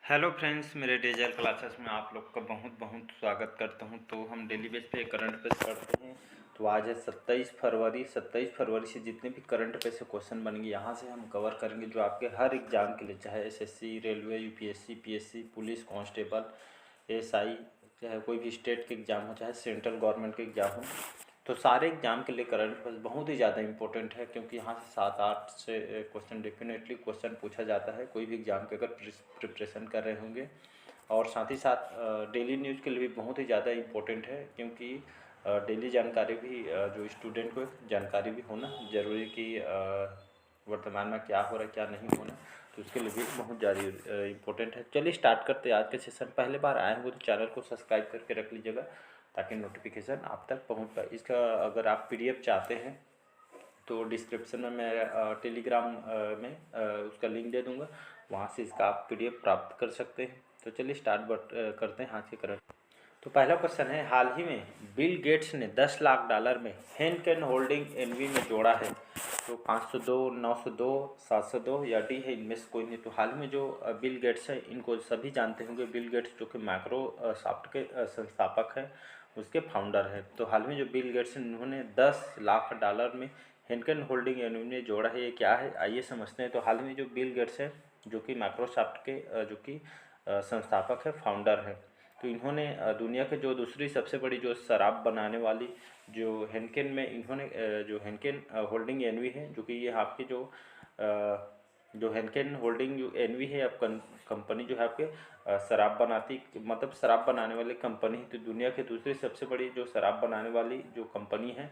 Hello friends, मेरे dazzle classes में आप लोग का बहुत बहुत स्वागत करता हूं। तो हम डेली बेस पे करंट अफेयर्स पढ़ते हैं। तो आज है 27 फरवरी। 27 फरवरी से जितने भी करंट अफेयर्स के क्वेश्चन बनेंगे यहाँ से हम कवर करेंगे, जो आपके हर एग्जाम के लिए, चाहे SSC, railway, UPSC, PSC, police constable, ASI, चाहे कोई भी स्टेट के एग्ज़ाम हो, चाहे सेंट्रल गवर्नमेंट के एग्ज़ाम हो, तो सारे एग्जाम के लिए करंट अफेयर्स बहुत ही ज़्यादा इंपॉर्टेंट है, क्योंकि यहाँ से 7-8 से क्वेश्चन डेफिनेटली क्वेश्चन पूछा जाता है कोई भी एग्ज़ाम के अगर प्रिपरेशन कर रहे होंगे। और साथ ही साथ डेली न्यूज़ के लिए भी बहुत ही ज़्यादा इम्पोर्टेंट है, क्योंकि डेली जानकारी भी जो स्टूडेंट को जानकारी भी होना ज़रूरी, कि वर्तमान में क्या हो रहा है क्या नहीं होना, तो उसके लिए भी बहुत ज़्यादा इम्पोर्टेंट है। चलिए स्टार्ट करते हैं आज के सेशन। पहले बार आए होंगे तो चैनल को सब्सक्राइब करके रख लीजिएगा, ताकि नोटिफिकेशन आप तक पहुंच पाए। इसका अगर आप पीडीएफ चाहते हैं तो डिस्क्रिप्शन में मैं टेलीग्राम में उसका लिंक दे दूंगा, वहां से इसका आप पीडीएफ प्राप्त कर सकते हैं। तो चलिए स्टार्ट करते हैं आज के करंट। तो पहला क्वेश्चन है, हाल ही में बिल गेट्स ने $10 लाख में हेनकेन होल्डिंग एनवी में जोड़ा है। तो 502, 902, 702 या डी है, इनमें से कोई नहीं। तो हाल में जो बिल गेट्स है, इनको सभी जानते होंगे। बिल गेट्स जो कि माइक्रोसॉफ्ट के संस्थापक हैं, उसके फाउंडर हैं। तो हाल में जो बिल गेट्स हैं, उन्होंने $10 लाख में हेनकेन होल्डिंग एनवी में जोड़ा है। ये क्या है, आइए समझते हैं। तो हाल में जो बिल गेट्स है, जो कि माइक्रोसॉफ्ट के जो कि संस्थापक है, फाउंडर है, तो इन्होंने दुनिया के जो दूसरी सबसे बड़ी जो शराब बनाने वाली जो हेनकेन में, इन्होंने जो हेनकेन होल्डिंग एनवी है, जो कि ये आपकी जो हेनकेन होल्डिंग जो एनवी है, अब कंपनी जो है आपके शराब बनाती, मतलब शराब बनाने वाली कंपनी। तो दुनिया की दूसरी सबसे बड़ी जो शराब बनाने वाली जो कंपनी है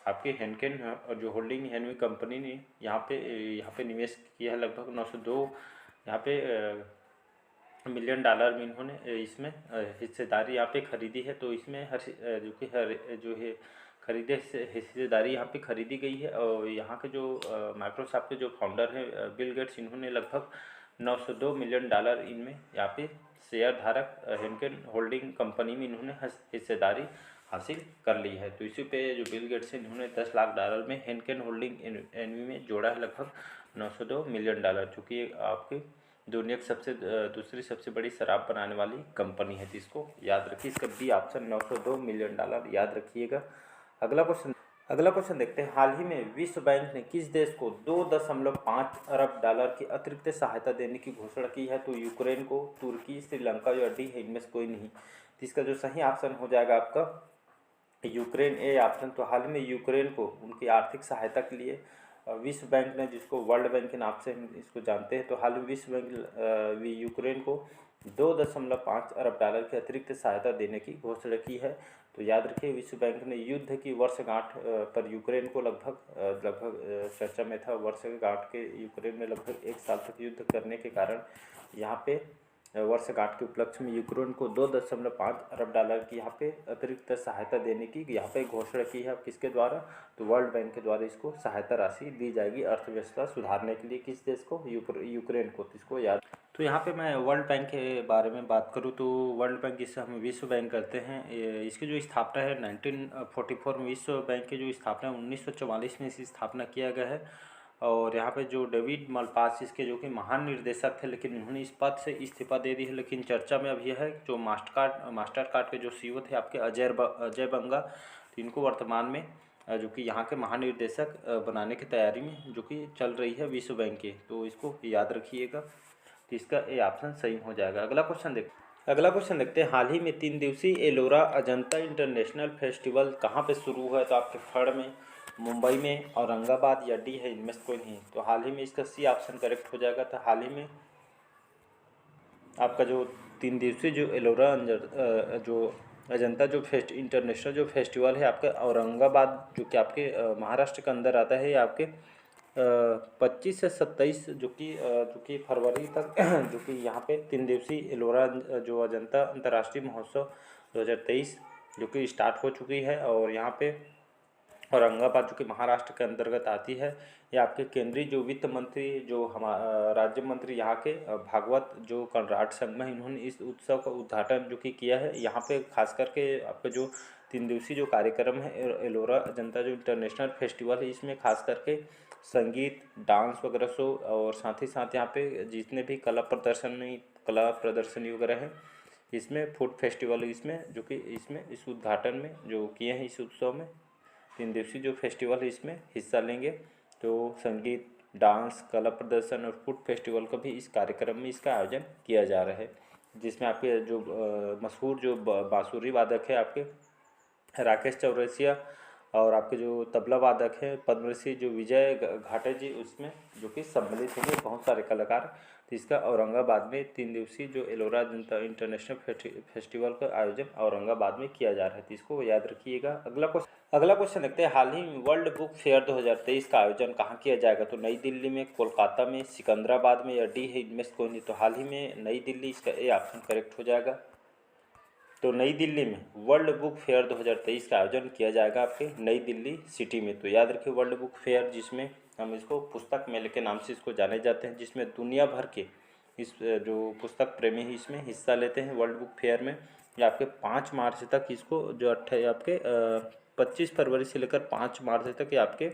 आपके हेनकेन जो होल्डिंग एनवी कंपनी ने यहाँ पे निवेश किया है लगभग 902 यहाँ पे मिलियन डॉलर में इन्होंने इसमें हिस्सेदारी यहाँ पे खरीदी है। तो इसमें जो कि हर जो है खरीदे हिस्सेदारी यहाँ पे खरीदी गई है। और यहाँ के जो माइक्रोसॉफ्ट के जो फाउंडर हैं बिल गेट्स, इन्होंने लगभग $902 मिलियन इनमें यहाँ पे शेयर धारक हेनकेन होल्डिंग कंपनी में इन्होंने हिस्सेदारी हासिल कर ली है। तो इसी पे जो बिल गेट्स हैं, इन्होंने $10 लाख में हेनकेन होल्डिंग एनवी में जोड़ा है लगभग $902 मिलियन, जो कि आपके दुनिया की दूसरी सबसे बड़ी शराब बनाने वाली कंपनी है। तो इसको याद रखिए, इसका बी ऑप्शन $902 मिलियन याद रखिएगा। अगला क्वेश्चन देखते हैं। हाल ही में विश्व बैंक ने किस देश को $2.5 अरब की अतिरिक्त सहायता देने की घोषणा की है? तो यूक्रेन को, तुर्की, श्रीलंका या डी है, इनमें से कोई नहीं। तो इसका जो सही ऑप्शन हो जाएगा आपका यूक्रेन, ए ऑप्शन। तो हाल में यूक्रेन को उनकी आर्थिक सहायता के लिए विश्व बैंक ने, जिसको वर्ल्ड बैंक के नाम से हम इसको जानते हैं, तो हाल में विश्व बैंक यूक्रेन को $2.5 अरब की अतिरिक्त सहायता देने की घोषणा की है। तो याद रखिए, विश्व बैंक ने युद्ध की वर्षगांठ पर यूक्रेन को लगभग चर्चा में था। वर्षगांठ के यूक्रेन में लगभग 1 साल तक युद्ध करने के कारण यहाँ पे वर्षगांठ के उपलक्ष्य में यूक्रेन को $2.5 अरब की यहाँ पे अतिरिक्त सहायता देने की यहाँ पे घोषणा की है। किसके द्वारा? तो वर्ल्ड बैंक के द्वारा इसको सहायता राशि दी जाएगी अर्थव्यवस्था सुधारने के लिए। किस देश को? यूक्रेन को। तो इसको याद। तो यहाँ पे मैं वर्ल्ड बैंक के बारे में बात करूँ तो वर्ल्ड बैंक, जिससे हम विश्व बैंक करते हैं, इसकी जो स्थापना है 1944 में। विश्व बैंक की जो स्थापना 1944 में इसकी स्थापना किया गया है। और यहाँ पे जो डेविड मालपास, इसके जो कि महान निर्देशक थे, लेकिन उन्होंने इस पद से इस्तीफा दे दी है। लेकिन चर्चा में अब यह है जो मास्टर कार्ड के जो सीईओ थे आपके अजय बंगा, तो इनको वर्तमान में जो कि यहाँ के महानिर्देशक बनाने की तैयारी में जो कि चल रही है विश्व बैंक की। तो इसको याद रखिएगा। तो इसका ए ऑप्शन सही हो जाएगा। अगला क्वेश्चन देखते हैं। हाल ही में 3 दिवसीय एलोरा अजंता इंटरनेशनल फेस्टिवल कहाँ पे शुरू हुआ है? तो आपके फड़ में, मुंबई में, औरंगाबाद या डी है, इनमें से कोई नहीं। तो हाल ही में इसका सी ऑप्शन करेक्ट हो जाएगा। तो हाल ही में आपका जो 3 दिवसीय जो एलोरा जो अजंता जो इंटरनेशनल जो फेस्टिवल है आपके औरंगाबाद, जो कि आपके महाराष्ट्र के अंदर आता है, आपके 25 से 27 जो कि फरवरी तक जो कि यहाँ पे 3 दिवसीय एलोरा जो अजंता अंतर्राष्ट्रीय महोत्सव 2023 जो कि स्टार्ट हो चुकी है। और यहाँ पे औरंगाबाद जो कि महाराष्ट्र के अंतर्गत आती है, ये आपके केंद्रीय जो वित्त मंत्री, जो राज्य मंत्री यहाँ के भागवत जो कनराड संगमा, इन्होंने इस उत्सव का उद्घाटन जो कि किया है। यहाँ पे खास करके आपका जो 3 दिवसीय जो कार्यक्रम है एलोरा अजंता जो इंटरनेशनल फेस्टिवल है, इसमें खास करके संगीत, डांस वगैरह शो, और साथ ही साथ यहाँ पे जितने भी कला प्रदर्शनी वगैरह है, इसमें फूड फेस्टिवल, इसमें जो कि इसमें इस उद्घाटन में जो किए हैं, इस उत्सव में 3 दिवसीय जो फेस्टिवल है इसमें हिस्सा लेंगे। तो संगीत, डांस, कला प्रदर्शन और फूड फेस्टिवल का भी इस कार्यक्रम में इसका आयोजन किया जा रहा है, जिसमें आपके जो मशहूर जो बांसुरी वादक है आपके राकेश चौरसिया, और आपके जो तबला वादक हैं पद्मश्री जो विजय घाटे जी, उसमें जो कि सम्मिलित होंगे बहुत सारे कलाकार। तो इसका औरंगाबाद में 3 दिवसीय जो एलोरा इंटरनेशनल फेस्टिवल का आयोजन औरंगाबाद में किया जा रहा है, तो इसको याद रखिएगा। अगला क्वेश्चन देखते हैं, हाल ही में वर्ल्ड बुक फेयर 2023 का आयोजन कहाँ किया जाएगा? तो नई दिल्ली में, कोलकाता में, सिकंदराबाद में या डी है इनमें से कोई नहीं? तो हाल ही में नई दिल्ली, इसका ए ऑप्शन करेक्ट हो जाएगा। तो नई दिल्ली में वर्ल्ड बुक फेयर 2023 का आयोजन किया जाएगा आपके नई दिल्ली सिटी में। तो याद रखिए वर्ल्ड बुक फेयर, जिसमें हम इसको पुस्तक मेले के नाम से इसको जाने जाते हैं, जिसमें दुनिया भर के इस जो पुस्तक प्रेमी ही इसमें हिस्सा लेते हैं वर्ल्ड बुक फेयर में। ये आपके 5 मार्च तक इसको जो आपके 25 फरवरी से लेकर 5 मार्च तक ये आपके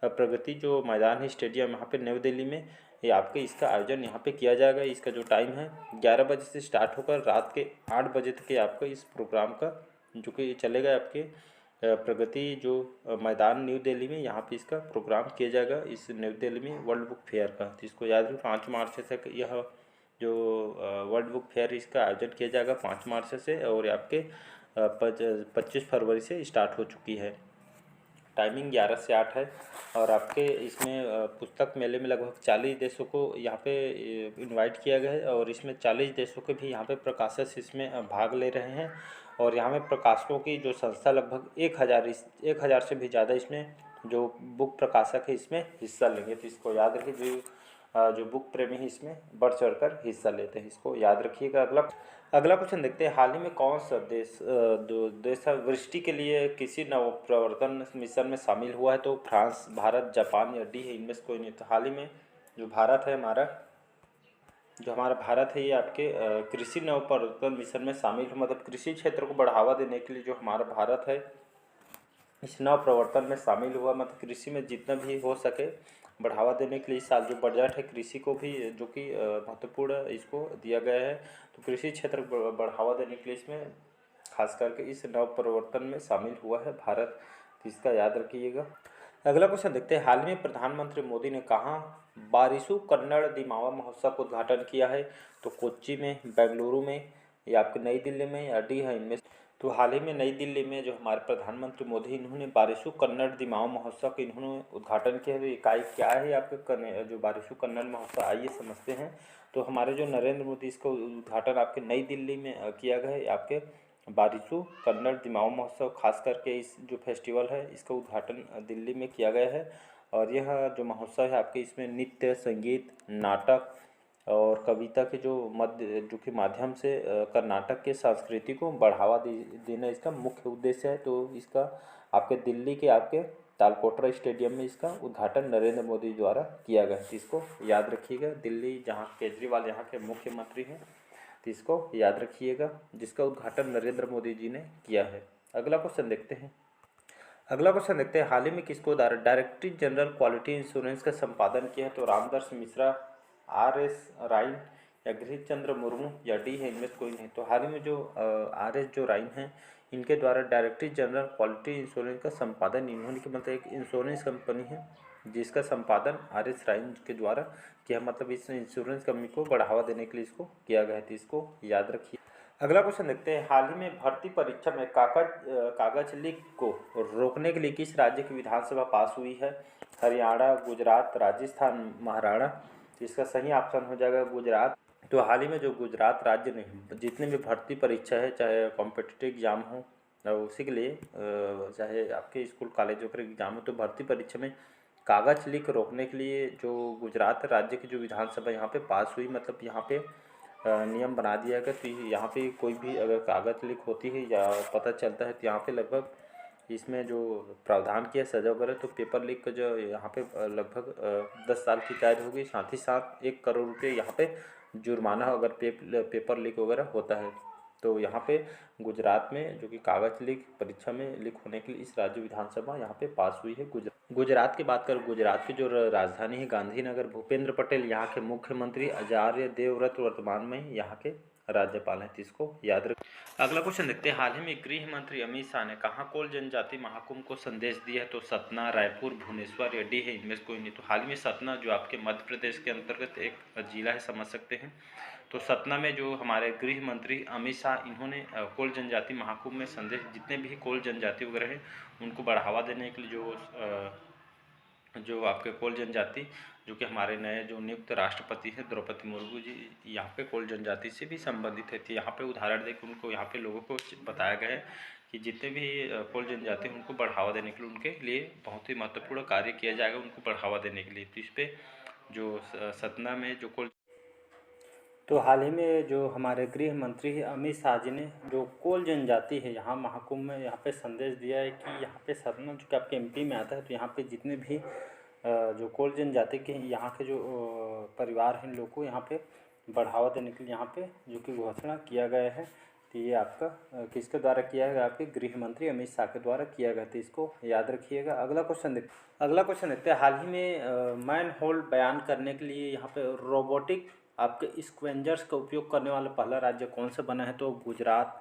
प्रगति जो मैदान है स्टेडियम यहाँ पे नई दिल्ली में, ये आपके इसका आयोजन यहाँ पे किया जाएगा। इसका जो टाइम है 11 बजे से स्टार्ट होकर रात के 8 बजे तक ये आपका इस प्रोग्राम का जो कि ये चलेगा आपके प्रगति जो मैदान न्यू दिल्ली में, यहाँ पे इसका प्रोग्राम किया जाएगा इस न्यू दिल्ली में वर्ल्ड बुक फेयर का। तो इसको याद रखिए 5 मार्च तक यह जो वर्ल्ड बुक फेयर इसका आयोजन किया जाएगा 5 मार्च से, और आपके 25 फरवरी से स्टार्ट हो चुकी है। टाइमिंग 11 से 8 है, और आपके इसमें पुस्तक मेले में लगभग 40 देशों को यहाँ पे इनवाइट किया गया है, और इसमें 40 देशों के भी यहाँ पे प्रकाशक इसमें भाग ले रहे हैं। और यहाँ में प्रकाशकों की जो संस्था लगभग 1000 से भी ज़्यादा इसमें जो बुक प्रकाशक है इसमें हिस्सा लेंगे। तो इसको याद रखिए, जो बुक प्रेमी है इसमें बढ़ चढ़कर हिस्सा लेते हैं, इसको याद रखिएगा। अगला क्वेश्चन देखते हैं, हाल ही में कौन सा देश वृष्टि के लिए किसी नवप्रवर्तन मिशन में शामिल हुआ है? तो फ्रांस, भारत, जापान या डी है इनमें से कोई नहीं? तो हाल ही में जो भारत है हमारा भारत है, ये आपके कृषि नवप्रवर्तन मिशन में शामिल है, मतलब कृषि क्षेत्र को बढ़ावा देने के लिए जो हमारा भारत है इस नवप्रवर्तन में शामिल हुआ, मतलब कृषि में जितना भी हो सके बढ़ावा देने के लिए इस साल जो बजट है कृषि को भी जो कि महत्वपूर्ण इसको दिया गया है। तो कृषि क्षेत्र को बढ़ावा देने के लिए इसमें खास करके इस नवप्रवर्तन में शामिल हुआ है भारत, तो इसका याद रखिएगा। अगला क्वेश्चन देखते हैं, हाल में प्रधानमंत्री मोदी ने कहाँ बारिशु कन्नड़ दिमावा महोत्सव का उद्घाटन किया है? तो कोच्चि में, बेंगलुरु में या आपके नई दिल्ली में या डी है इनमें? तो हाल ही में नई दिल्ली में जो हमारे प्रधानमंत्री मोदी इन्होंने बारिशु कन्नड़ दिमावा महोत्सव का इन्होंने उद्घाटन किया है। इकाई क्या है आपके जो बारिशु कन्नड़ महोत्सव, आइए समझते हैं। तो हमारे जो नरेंद्र मोदी इसका उद्घाटन आपके नई दिल्ली में किया गया है, आपके बारिशु कन्नड़ दिमावा महोत्सव, खास करके इस जो फेस्टिवल है इसका उद्घाटन दिल्ली में किया गया है। और यह जो महोत्सव है आपके इसमें नृत्य, संगीत, नाटक और कविता के जो कि माध्यम से कर्नाटक के संस्कृति को बढ़ावा देना इसका मुख्य उद्देश्य है। तो इसका आपके दिल्ली के आपके तालकोटरा स्टेडियम में इसका उद्घाटन नरेंद्र मोदी द्वारा किया गया है, तो इसको याद रखिएगा। दिल्ली जहाँ केजरीवाल यहाँ के मुख्यमंत्री हैं, तो इसको याद रखिएगा, जिसका उद्घाटन नरेंद्र मोदी जी ने किया है। अगला क्वेश्चन देखते हैं, हाल ही में किसको डायरेक्टर जनरल क्वालिटी इंश्योरेंस का संपादन किया है? तो रामदर्श मिश्रा, RS राइन या गिरीश चंद्र मुर्मू या डी है इनमें से कोई नहीं? तो हाल ही में जो RS जो राइन हैं इनके द्वारा डायरेक्टर जनरल क्वालिटी इंश्योरेंस का संपादन इन्होंने की, मतलब एक इंश्योरेंस कंपनी है जिसका संपादन RS राइन के द्वारा किया, मतलब इस इंश्योरेंस कंपनी को बढ़ावा देने के लिए इसको किया गया है, तो इसको याद रखिए। अगला क्वेश्चन देखते हैं, हाल ही में भर्ती परीक्षा में कागज लीक को रोकने के लिए किस राज्य की विधानसभा पास हुई है? हरियाणा, गुजरात, राजस्थान, महाराणा? तो इसका सही ऑप्शन हो जाएगा गुजरात। तो हाल ही में जो गुजरात राज्य ने जितने भी भर्ती परीक्षा है, चाहे कॉम्पिटिटिव एग्जाम हो उसी के लिए, चाहे आपके स्कूल कॉलेजों का एग्जाम हो, तो भर्ती परीक्षा में कागज लीक रोकने के लिए जो गुजरात राज्य की जो विधानसभा यहाँ पे पास हुई, मतलब यहाँ पे नियम बना दिया गया। तो यहाँ पे कोई भी अगर कागज लीक होती है या पता चलता है, तो यहाँ पे लगभग इसमें जो प्रावधान किया सजा वगैरह, तो पेपर लीक का जो यहाँ पे लगभग 10 साल की कैद होगी, साथ ही साथ 1 करोड़ रुपये यहाँ पे जुर्माना अगर पेपर लीक वगैरह होता है। तो यहाँ पे गुजरात में जो कि कागज लीक परीक्षा में लीक होने के लिए इस राज्य विधानसभा यहाँ पे पास हुई है। गुजरात की बात करें, गुजरात की जो राजधानी है गांधीनगर, भूपेंद्र पटेल यहाँ के मुख्यमंत्री, आचार्य देवव्रत वर्तमान में यहाँ के राज्यपाल हैं, तो इसको याद रख। अगला क्वेश्चन देखते हैं, हाल ही में गृह मंत्री अमित शाह ने कहाँ कोल जनजाति महाकुंभ को संदेश दिया है? तो सतना, रायपुर, भुवनेश्वर या डी है, इनमें से कोई नहीं। तो हाल ही में सतना जो आपके मध्य प्रदेश के अंतर्गत एक जिला है, समझ सकते हैं। तो सतना में जो हमारे गृह मंत्री अमित शाह, इन्होंने कोल जनजाति महाकुंभ में संदेश, जितने भी कोल जनजाति वगैरह हैं उनको बढ़ावा देने के लिए जो आपके कोल जनजाति, जो कि हमारे नए जो नियुक्त राष्ट्रपति हैं द्रौपदी मुर्मू जी, यहाँ पे कोल जनजाति से भी संबंधित है। तो यहाँ पे उदाहरण देकर उनको यहाँ पे लोगों को बताया गया है कि जितने भी कोल जनजाति हैं उनको बढ़ावा देने के लिए, उनके लिए बहुत ही महत्वपूर्ण कार्य किया जाएगा उनको बढ़ावा देने के लिए। तो इस पर जो सतना में जो कोल, तो हाल ही में जो हमारे गृह मंत्री अमित शाह जी ने जो कोल जनजाति है यहाँ महाकुंभ में यहाँ पे संदेश दिया है कि यहाँ पे सतना जो कि आपके एमपी में आता है, तो यहाँ पे जितने भी जो कोल जनजाति के यहाँ के जो परिवार हैं, लोगों को यहाँ पे बढ़ावा देने के लिए यहाँ पे जो कि घोषणा किया गया है। तो ये आपका किसके द्वारा किया गया? आपके गृह मंत्री अमित शाह के द्वारा किया गया, तो इसको याद रखिएगा। अगला क्वेश्चन देखते हैं, हाल ही में मैन होल बयान करने के लिए यहाँ पे रोबोटिक आपके स्क्वेंजर्स का उपयोग करने वाला पहला राज्य कौन सा बना है? तो गुजरात,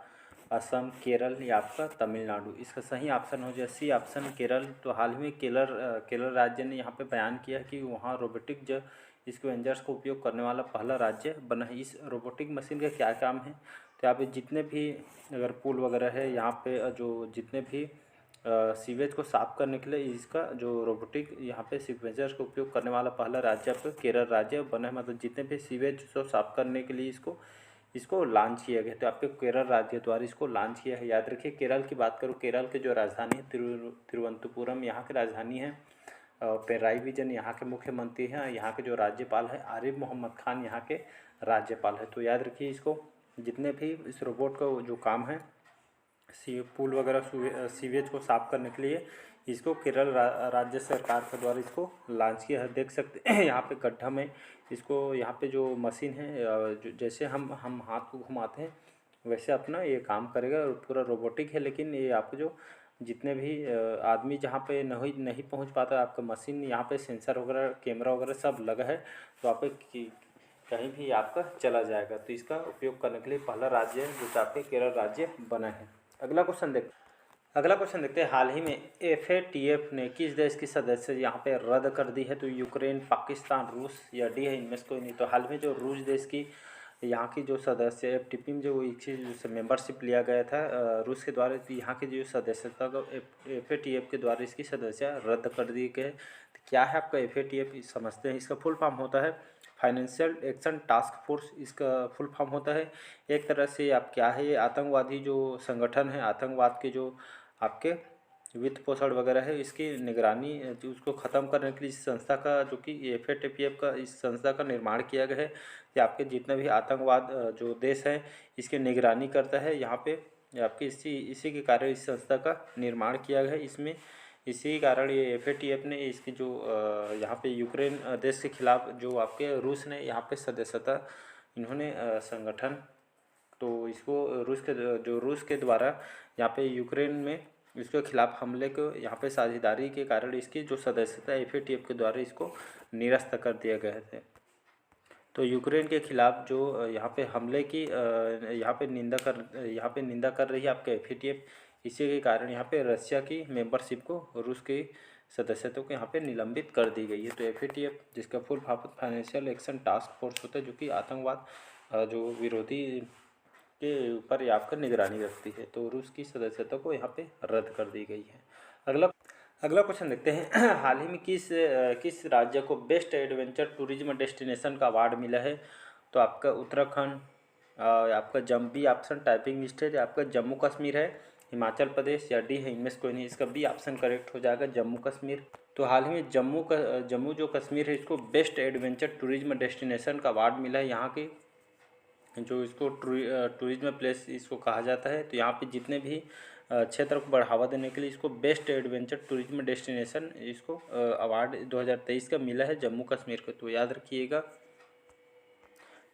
असम, केरल या आपका तमिलनाडु। इसका सही ऑप्शन हो जाए सी ऑप्शन केरल। तो हाल ही में केरल राज्य ने यहाँ पे बयान किया कि वहाँ रोबोटिक जो स्क्वेंजर्स का उपयोग करने वाला पहला राज्य बना है। इस रोबोटिक मशीन का क्या काम है? तो यहाँ पे जितने भी अगर पुल वगैरह है, यहाँ पे जो जितने भी सीवेज को साफ़ करने के लिए इसका जो रोबोटिक यहाँ पे स्क्वेंजर्स का उपयोग करने वाला पहला राज्य आपका केरल राज्य बना है। मतलब जितने भी सीवेज को साफ़ करने के लिए इसको लॉन्च किया गया, तो आपके केरल राज्य द्वारा इसको लॉन्च किया है, याद रखिए। केरल की बात करूँ, केरल के जो राजधानी है तिरुवनंतपुरम यहाँ की राजधानी है। पिनराई विजयन यहाँ के मुख्यमंत्री हैं। यहाँ के जो राज्यपाल है आरिफ मोहम्मद खान यहाँ के राज्यपाल है। तो याद रखिए इसको, जितने भी इस रोबोट का जो काम है पुल वगैरह सीवेज को साफ़ करने के लिए, इसको केरल राज्य सरकार के द्वारा इसको लॉन्च किया है। देख सकते हैं यहाँ पे गड्ढा में इसको, यहाँ पे जो मशीन है जैसे हम हाथ को घुमाते हैं वैसे अपना ये काम करेगा और पूरा रोबोटिक है। लेकिन ये आपको जो जितने भी आदमी जहाँ पे नहीं पहुँच पाता, आपका मशीन यहाँ पे सेंसर वगैरह कैमरा वगैरह सब लगा है, तो आप कहीं भी आपका चला जाएगा। तो इसका उपयोग करने के लिए पहला राज्य है जो आपके केरल राज्य बना है। अगला क्वेश्चन देखते हैं, हाल ही में FATF ने किस देश की सदस्य यहाँ पे रद्द कर दी है? तो यूक्रेन, पाकिस्तान, रूस या डी है, इनमें से कोई नहीं। तो हाल में जो रूस देश की यहाँ की जो सदस्य FTP में जो इसकी मेंबरशिप लिया गया था रूस के द्वारा, तो यहाँ की जो सदस्यता को FATF के द्वारा इसकी सदस्यता रद्द कर दी गई। तो क्या है आपका FATF? समझते हैं। इसका फुल फॉर्म होता है फाइनेंशियल एक्शन टास्क फोर्स, इसका फुल फॉर्म होता है। एक तरह से आप क्या है, ये आतंकवादी जो संगठन है, आतंकवाद के जो आपके वित्त पोषण वगैरह है, इसकी निगरानी उसको ख़त्म करने के लिए इस संस्था का जो कि FATF का इस संस्था का निर्माण किया गया है। कि आपके जितने भी आतंकवाद जो देश हैं इसकी निगरानी करता है। यहाँ पे आपके इसी के कारण इस संस्था का निर्माण किया गया है। इसमें इसी कारण ये FATF ने इसकी जो यहाँ पे यूक्रेन देश के खिलाफ जो आपके रूस ने यहाँ पे सदस्यता इन्होंने संगठन, तो इसको रूस के द्वारा यहाँ पे यूक्रेन में इसके खिलाफ हमले को यहाँ पे साझेदारी के कारण इसकी जो सदस्यता FATF के द्वारा इसको निरस्त कर दिया गया है। तो यूक्रेन के खिलाफ जो यहाँ पे हमले की यहाँ पे निंदा कर रही है आपके FATF। इसी के कारण यहाँ पे रशिया की मेंबरशिप को रूस की सदस्यता को यहाँ पे निलंबित कर दी गई है। तो FATF जिसका full form financial action task force होता है, जो कि आतंकवाद जो विरोधी के ऊपर आपका निगरानी रखती है, तो रूस की सदस्यता को यहाँ पे रद्द कर दी गई है। अगला क्वेश्चन देखते हैं, हाल ही में किस राज्य को बेस्ट एडवेंचर टूरिज्म डेस्टिनेशन का अवार्ड मिला है? तो आपका उत्तराखंड, आपका बी ऑप्शन टाइपिंग मिस्टेक, आपका जम्मू कश्मीर है, हिमाचल प्रदेश या डी है, इनमें से कोई नहीं। इसका बी ऑप्शन करेक्ट हो जाएगा, जम्मू कश्मीर। तो हाल ही में जम्मू जो कश्मीर है इसको बेस्ट एडवेंचर टूरिज्म डेस्टिनेशन का अवार्ड मिला है। यहाँ की जो इसको टूरिज्म प्लेस इसको कहा जाता है। तो यहाँ पे जितने भी क्षेत्र को बढ़ावा देने के लिए इसको बेस्ट एडवेंचर टूरिज्म डेस्टिनेशन इसको अवार्ड 2023 का मिला है जम्मू कश्मीर को, तो याद रखिएगा।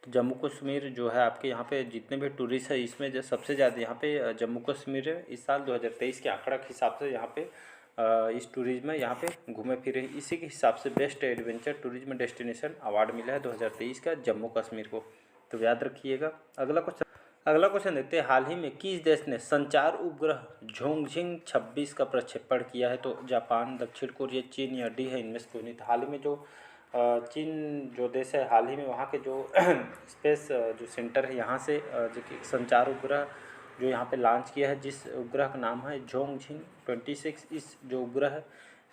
तो जम्मू कश्मीर जो है आपके यहाँ पे जितने भी टूरिस्ट है इसमें जो सबसे ज़्यादा यहाँ पे जम्मू कश्मीर है। इस साल 2023 के आंकड़ा के हिसाब से यहाँ पे इस टूरिज्म में यहाँ पे घूमे फिरे, इसी के हिसाब से best adventure tourism destination award मिला है 2023 का जम्मू कश्मीर को, तो याद रखिएगा। अगला क्वेश्चन देखते हैं, हाल ही में किस देश ने संचार उपग्रह झोंगझिंग 26 का प्रक्षेपण किया है? तो जापान, दक्षिण कोरिया, चीन या डी है इनमें से कोई नहीं। तो हाल ही में जो चीन जो देश है, हाल ही में वहाँ के जो स्पेस जो सेंटर है यहाँ से जो कि संचार उपग्रह जो यहाँ पे लॉन्च किया है, जिस उपग्रह का नाम है झोंगझिंग 26, इस जो उपग्रह है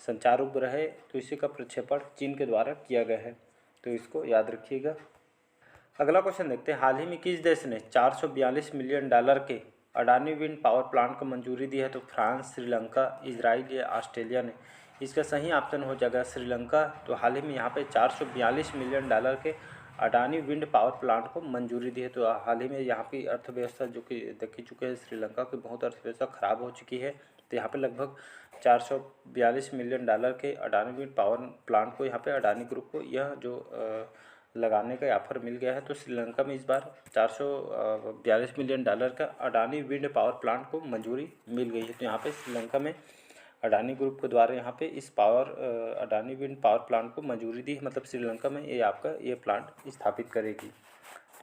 संचार उपग्रह है, तो इसी का प्रक्षेपण चीन के द्वारा किया गया है, तो इसको याद रखिएगा। अगला क्वेश्चन देखते हैं, हाल ही में किस देश ने $442 मिलियन के अडानी विंड पावर प्लांट को मंजूरी दी है? तो फ्रांस, श्रीलंका, इजराइल या ऑस्ट्रेलिया ने। इसका सही ऑप्शन हो जाएगा श्रीलंका। तो हाल ही में यहाँ पे $442 मिलियन के अडानी विंड पावर प्लांट को मंजूरी दी है। तो हाल ही में यहाँ की अर्थव्यवस्था जो कि देख ही चुके हैं, श्रीलंका की बहुत अर्थव्यवस्था खराब हो चुकी है। तो यहाँ पे लगभग $442 मिलियन के अडानी विंड पावर प्लांट को यहाँ पे अडानी ग्रुप को यह जो लगाने का ऑफर मिल गया है। तो श्रीलंका में इस बार $442 मिलियन का अडानी विंड पावर प्लांट को मंजूरी मिल गई है। तो यहाँ पे श्रीलंका में अडानी ग्रुप के द्वारा यहाँ पे इस अडानी विंड पावर प्लांट को मंजूरी दी, मतलब श्रीलंका में ये आपका ये प्लांट स्थापित करेगी।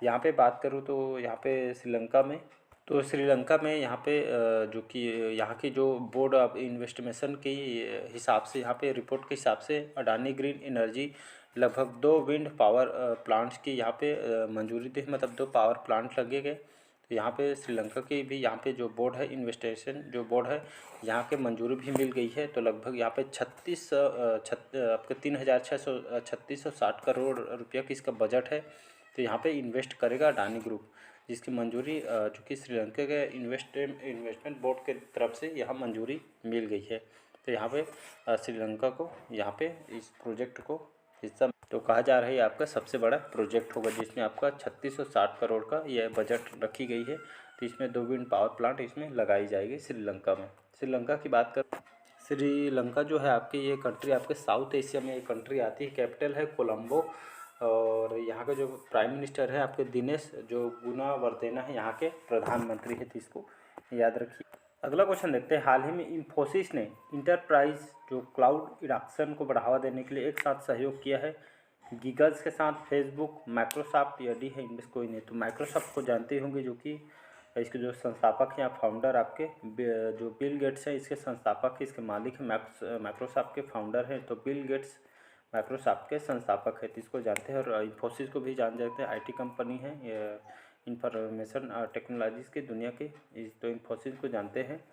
यहाँ पे बात करूँ तो यहाँ पे श्रीलंका में यहाँ पे जो कि यहाँ की जो बोर्ड ऑफ इन्वेस्टमेंट के हिसाब से, यहाँ पे रिपोर्ट के हिसाब से अडानी ग्रीन एनर्जी लगभग 2 विंड पावर प्लांट्स की यहाँ पे मंजूरी दी, मतलब 2 पावर प्लांट लगे गए। तो यहाँ पे श्रीलंका की भी यहाँ पे जो बोर्ड है इन्वेस्टेशन जो बोर्ड है यहाँ के मंजूरी भी मिल गई है। तो लगभग यहाँ पे आपके 3660 करोड़ रुपया की इसका बजट है। तो यहाँ पे इन्वेस्ट करेगा अडानी ग्रुप, जिसकी मंजूरी जो कि श्रीलंका के इन्वेस्टमेंट बोर्ड के तरफ से यहाँ मंजूरी मिल गई है। तो यहाँ पे श्रीलंका को यहाँ पे इस प्रोजेक्ट को हिस्सा तो कहा जा रहा है आपका सबसे बड़ा प्रोजेक्ट होगा, जिसमें आपका 3660 करोड़ का यह बजट रखी गई है। तो इसमें 2 विंड पावर प्लांट इसमें लगाई जाएगी श्रीलंका में। श्रीलंका की बात कर, श्रीलंका जो है आपकी ये कंट्री आपके साउथ एशिया में एक कंट्री आती है, कैपिटल है कोलंबो, और यहाँ का जो प्राइम मिनिस्टर है आपके दिनेश जो गुणावर्देना है यहाँ के प्रधानमंत्री है, तो इसको याद रखिए। अगला क्वेश्चन देखते हैं, हाल ही में इन्फोसिस ने इंटरप्राइज जो क्लाउड एडॉप्शन को बढ़ावा देने के लिए एक साथ सहयोग किया है गूगल्स के साथ, फेसबुक, माइक्रोसॉफ्ट या डी है इनमें से कोई नहीं। तो माइक्रोसॉफ्ट को जानते होंगे, जो कि इसके जो संस्थापक हैं फाउंडर आपके जो बिल गेट्स हैं, इसके संस्थापक है, इसके मालिक हैं, माइक्रोसॉफ्ट के फाउंडर हैं। तो बिल गेट्स माइक्रोसॉफ्ट के संस्थापक है, तो इसको जानते हैं। और इन्फोसिस को भी जान जाते हैं, आईटी कंपनी है, इंफॉर्मेशन टेक्नोलॉजीज़ की दुनिया की, तो इन्फोसिस को जानते हैं।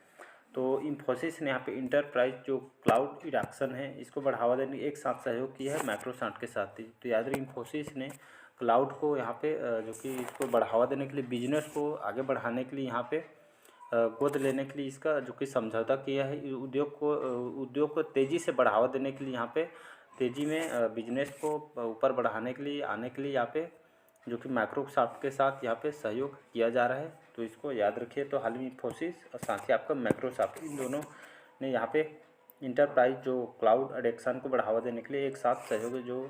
तो इन्फोसिस ने यहाँ पे इंटरप्राइज जो क्लाउड एडॉप्शन है इसको बढ़ावा देने एक साथ सहयोग किया है माइक्रोसॉफ्ट के साथ ही। तो याद रखिए इन्फोसिस ने क्लाउड को यहाँ पे जो कि इसको बढ़ावा देने के लिए, बिजनेस को आगे बढ़ाने के लिए यहाँ पे गोद लेने के लिए इसका जो कि समझौता किया है। उद्योग को तेज़ी से बढ़ावा देने के लिए, यहाँ पे तेज़ी में बिजनेस को ऊपर बढ़ाने के लिए, आने के लिए यहाँ पे जो कि माइक्रोसॉफ्ट के साथ यहाँ पे सहयोग किया जा रहा है। तो इसको याद रखिए। तो हाल में इन्फोसिस और साथ ही आपका माइक्रोसॉफ्ट, इन दोनों ने यहाँ पे इंटरप्राइज जो क्लाउड एडॉप्शन को बढ़ावा देने के लिए एक साथ सहयोग जो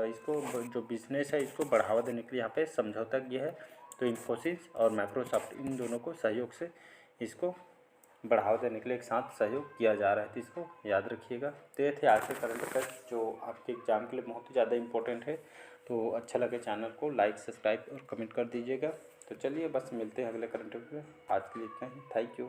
इसको जो बिजनेस है इसको बढ़ावा देने के लिए यहाँ पे समझौता किया है। तो इन्फोसिस और माइक्रोसॉफ्ट इन दोनों को सहयोग से इसको बढ़ावा देने के लिए एक साथ सहयोग किया जा रहा है, तो इसको याद रखिएगा। तो ये थे आज के करंट अफेयर्स जो आपके एग्जाम के लिए बहुत ही ज़्यादा इंपॉर्टेंट है। तो अच्छा लगे चैनल को लाइक, सब्सक्राइब और कमेंट कर दीजिएगा। तो चलिए बस मिलते हैं अगले करंट अफेयर में। आज के लिए इतना ही। Thank you.